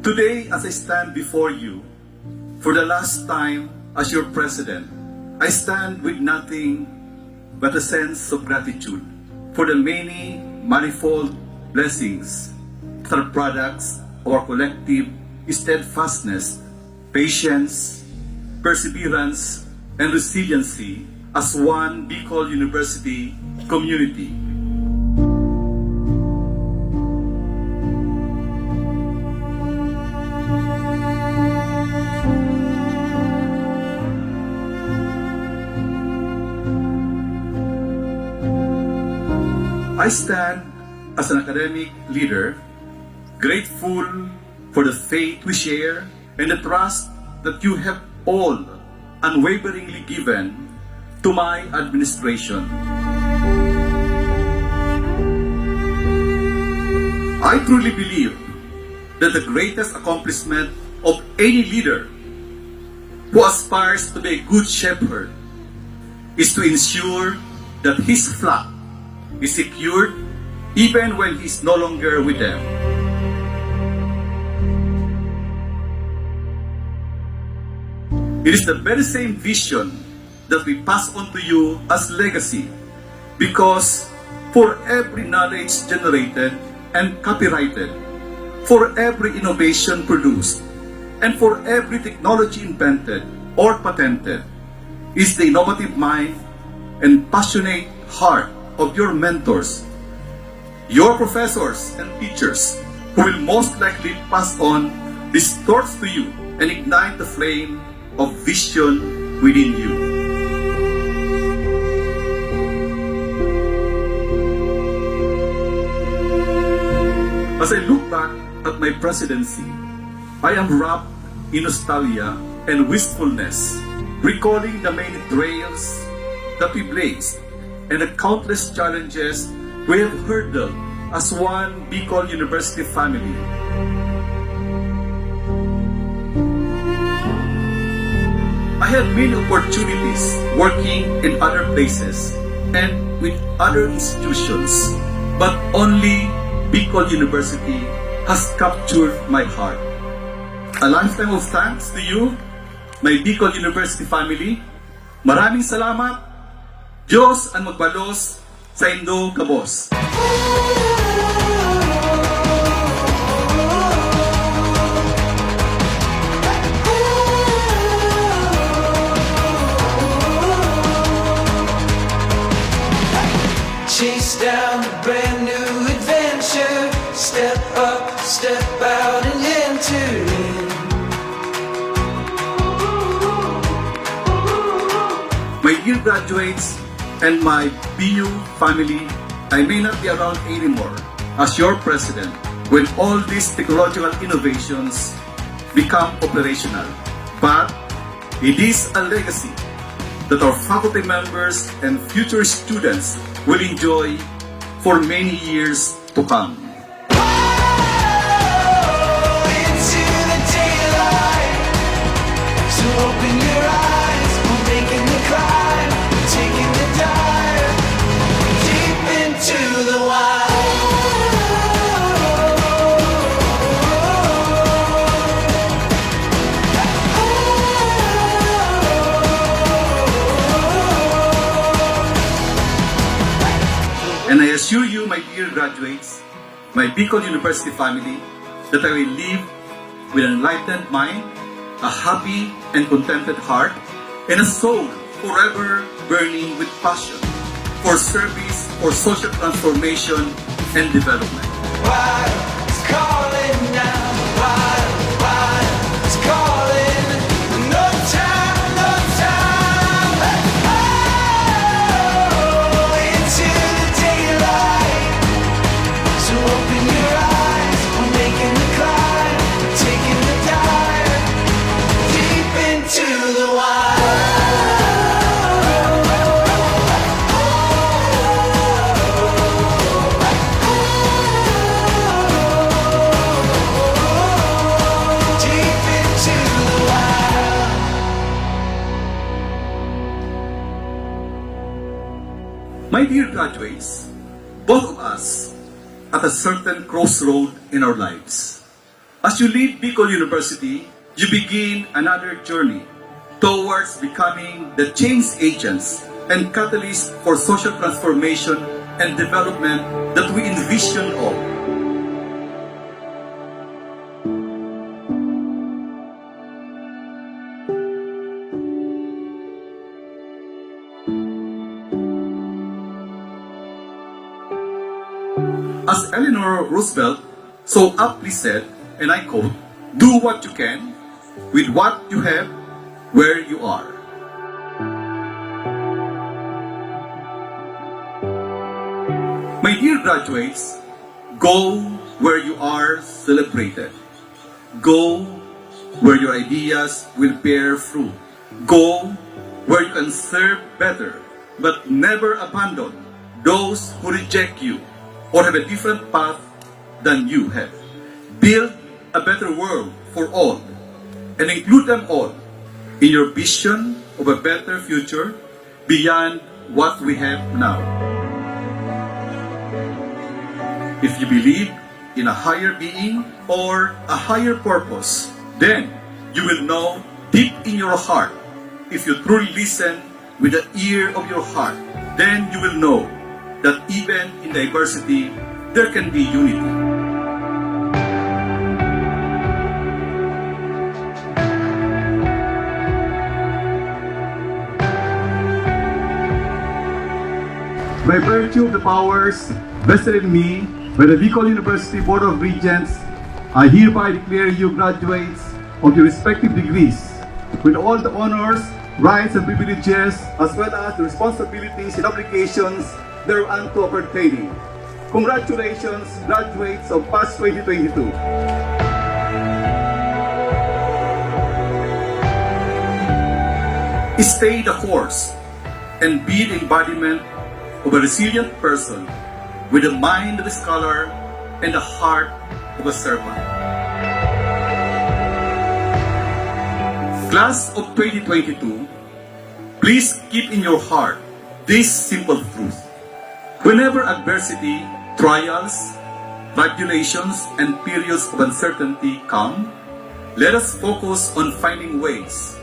Today, as I stand before you, for the last time as your president, I stand with nothing but a sense of gratitude for the many manifold blessings that are products of our collective steadfastness, patience, perseverance, and resiliency as one Bicol University community. I stand as an academic leader, grateful for the faith we share and the trust that you have all unwaveringly given to my administration. I truly believe that the greatest accomplishment of any leader who aspires to be a good shepherd is to ensure that his flock is secured even when he is no longer with them. It is the very same vision that we pass on to you as legacy, because for every knowledge generated and copyrighted, for every innovation produced, and for every technology invented or patented, is the innovative mind and passionate heart of your mentors, your professors and teachers, who will most likely pass on these thoughts to you and ignite the flame of vision within you. As I look back at my presidency, I am wrapped in nostalgia and wistfulness, recalling the many trails that we blazed and the countless challenges we have hurdled as one Bicol University family. I had many opportunities working in other places and with other institutions, but only Bicol University has captured my heart. A lifetime of thanks to you, my Bicol University family. Maraming salamat. Diyos ang magbalos sa Indo Kabos. Chase down a brand new adventure. Step up, step out and enter in. My dear graduates and my BU family, I may not be around anymore as your president when all these technological innovations become operational. But it is a legacy that our faculty members and future students will enjoy for many years to come. Into the daylight. So open your eyes. We're making the climb. Taking the dive. Deep into the wild. And I assure you, my dear graduates, my Bicol University family, that I will live with an enlightened mind, a happy and contented heart, and a soul forever burning with passion for service, for social transformation and development. Wild is calling now. Wild, wild is calling. No time, no time. Oh, into the daylight. So open your eyes. We're making the climb. Taking the dive. Deep into the wild. Deep into the wild. My dear graduates, both of us at a certain crossroad in our lives. As you leave Bicol University, you begin another journey towards becoming the change agents and catalysts for social transformation and development that we envision of. As Eleanor Roosevelt so aptly said, and I quote, "Do what you can, with what you have, where you are." My dear graduates, go where you are celebrated. Go where your ideas will bear fruit. Go where you can serve better, but never abandon those who reject you or have a different path than you have. Build a better world for all and include them all in your vision of a better future beyond what we have now. If you believe in a higher being or a higher purpose, then you will know deep in your heart. If you truly listen with the ear of your heart, then you will know that even in diversity, there can be unity. By virtue of the powers vested in me by the Bicol University Board of Regents, I hereby declare you graduates of your respective degrees with all the honors, rights, and privileges, as well as the responsibilities and obligations thereunto pertaining. Congratulations, graduates of PAS 2022. Stay the course and be the embodiment of a resilient person with the mind of a scholar and the heart of a servant. Class of 2022, please keep in your heart this simple truth. Whenever adversity, trials, tribulations, and periods of uncertainty come, let us focus on finding ways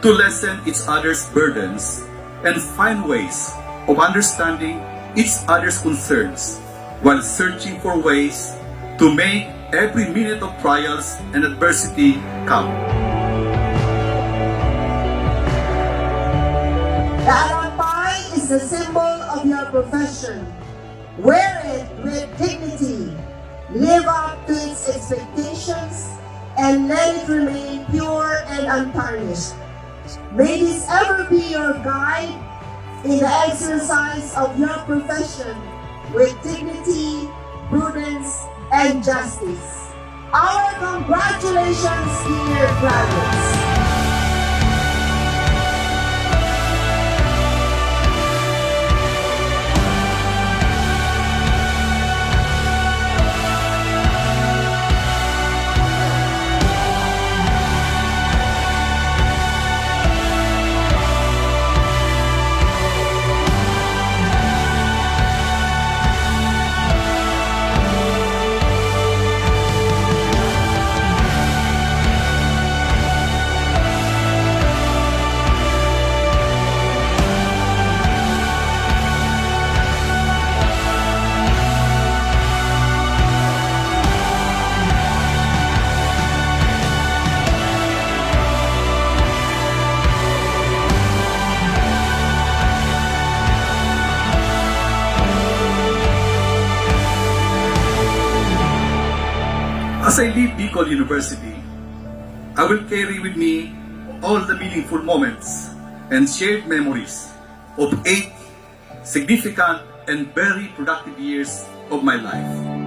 to lessen each other's burdens and find ways of understanding each other's concerns while searching for ways to make every minute of trials and adversity count. The Arampay is the symbol of your profession. Wear it with dignity, live up to its expectations, and let it remain pure and untarnished. May this ever be your guide in the exercise of your profession with dignity, prudence, and justice. Our congratulations, dear graduates. As I leave Bicol University, I will carry with me all the meaningful moments and shared memories of 8 significant and very productive years of my life.